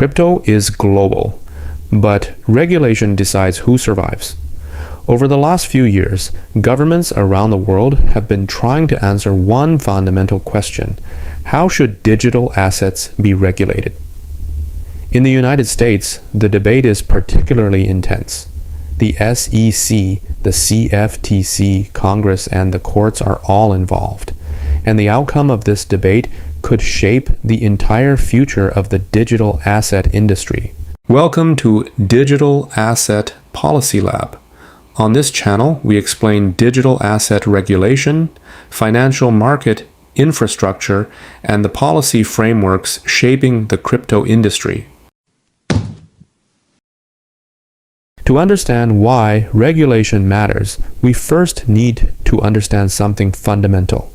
Crypto is global, but regulation decides who survives. Over the last few years, governments around the world have been trying to answer one fundamental question: how should digital assets be regulated? In the United States, the debate is particularly intense. The SEC, the CFTC, Congress, and the courts are all involved, and the outcome of this debate could shape the entire future of the digital asset industry. Welcome to Digital Asset Policy Lab. On this channel, we explain digital asset regulation, financial market infrastructure, and the policy frameworks shaping the crypto industry. To understand why regulation matters, we first need to understand something fundamental.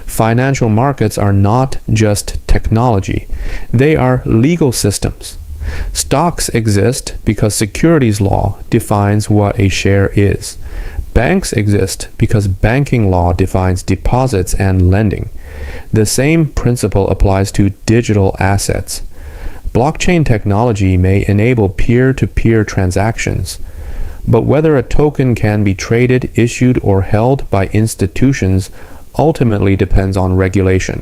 Financial markets are not just technology, they are legal systems. Stocks exist because securities law defines what a share is. Banks exist because banking law defines deposits and lending. The same principle applies to digital assets. Blockchain technology may enable peer-to-peer transactions, but whether a token can be traded, issued, or held by institutions ultimately depends on regulation.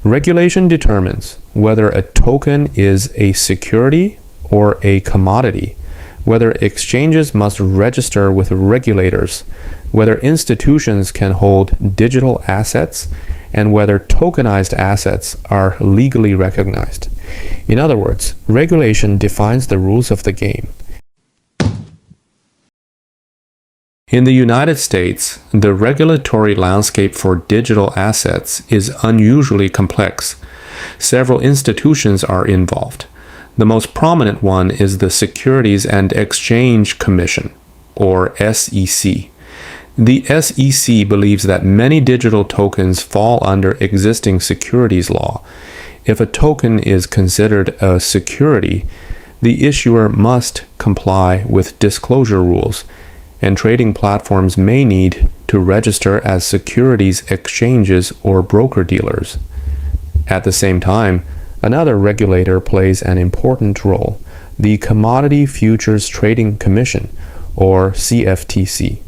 Regulation determines whether a token is a security or a commodity, whether exchanges must register with regulators, whether institutions can hold digital assets, and whether tokenized assets are legally recognized. In other words, regulation defines the rules of the game. In the United States, the regulatory landscape for digital assets is unusually complex. Several institutions are involved. The most prominent one is the Securities and Exchange Commission, or SEC. The SEC believes that many digital tokens fall under existing securities law. If a token is considered a security, the issuer must comply with disclosure rules, and trading platforms may need to register as securities exchanges or broker-dealers. At the same time, another regulator plays an important role, the Commodity Futures Trading Commission, or CFTC.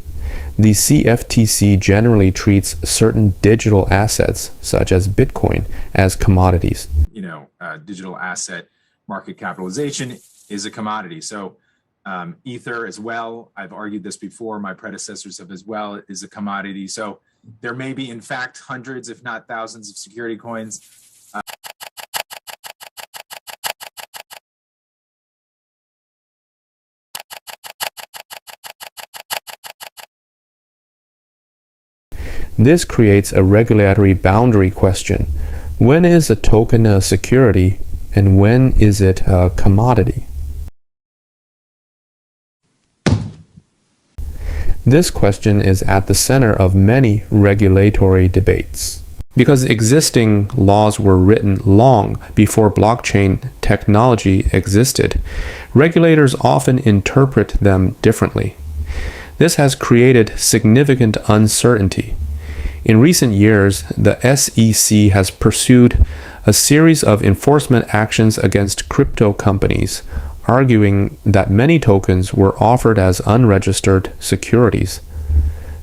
The CFTC generally treats certain digital assets, such as Bitcoin, as commodities. Digital asset market capitalization is a commodity. So Ether as well, I've argued this before, my predecessors have as well, is a commodity. So there may be, in fact, hundreds, if not thousands of security coins. This creates a regulatory boundary question. When is a token a security, and when is it a commodity? This question is at the center of many regulatory debates. Because existing laws were written long before blockchain technology existed, regulators often interpret them differently. This has created significant uncertainty. In recent years, the SEC has pursued a series of enforcement actions against crypto companies, arguing that many tokens were offered as unregistered securities.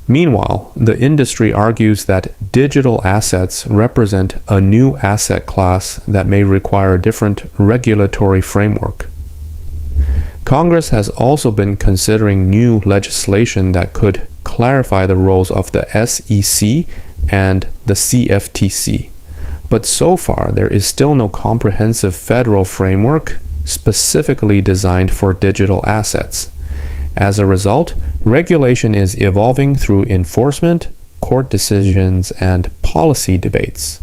Meanwhile, the industry argues that digital assets represent a new asset class that may require a different regulatory framework. Congress has also been considering new legislation that could clarify the roles of the SEC and the CFTC. But so far, there is still no comprehensive federal framework specifically designed for digital assets. As a result, regulation is evolving through enforcement, court decisions, and policy debates.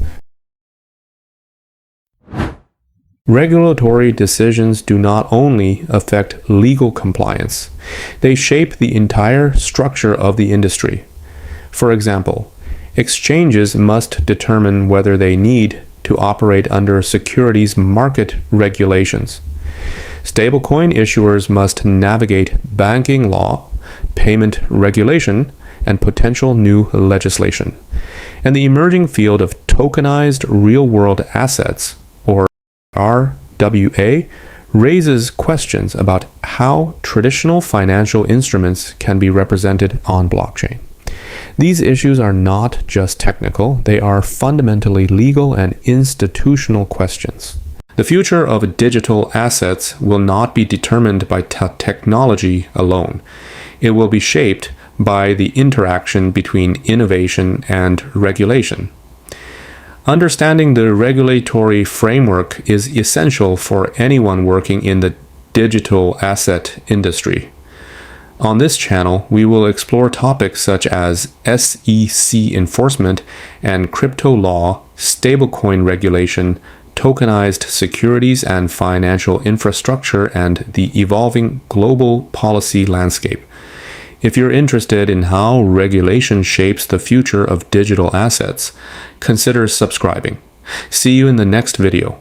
Regulatory decisions do not only affect legal compliance, they shape the entire structure of the industry. For example, exchanges must determine whether they need to operate under securities market regulations. Stablecoin issuers must navigate banking law, payment regulation, and potential new legislation. And the emerging field of tokenized real-world assets, or RWA, raises questions about how traditional financial instruments can be represented on blockchain. These issues are not just technical, they are fundamentally legal and institutional questions. The future of digital assets will not be determined by technology alone. It will be shaped by the interaction between innovation and regulation. Understanding the regulatory framework is essential for anyone working in the digital asset industry. On this channel, we will explore topics such as SEC enforcement and crypto law, stablecoin regulation, tokenized securities and financial infrastructure, and the evolving global policy landscape. If you're interested in how regulation shapes the future of digital assets, consider subscribing. See you in the next video.